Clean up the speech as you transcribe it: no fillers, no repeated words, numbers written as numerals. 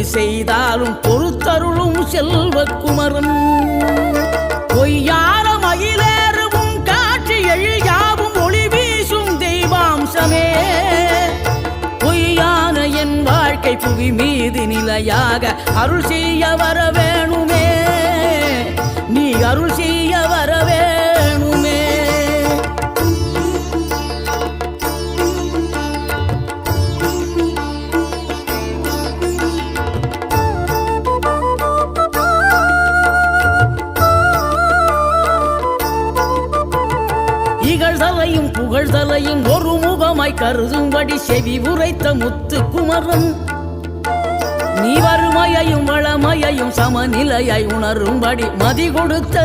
செய்தாலும் பொறுத்தருளும் செல்வக்குமரன் பொய்யான மயிலேறவும் காட்சி எழியாவும் ஒளி வீசும் தெய்வாம்சமே பொய்யான என் வாழ்க்கை புவி மீது நிலையாக அருள் செய்ய வர வேணுமே நீ அருள் செய்ய வர வேணுமே இகழ்தலையும் புகழ்தலையும் ஒரு முகமாய் கருதும்படி செவி உரைத்த முத்து குமரன் நீ வறுமையையும் வளமையையும் சமநிலையை உணரும்படி மதி கொடுத்த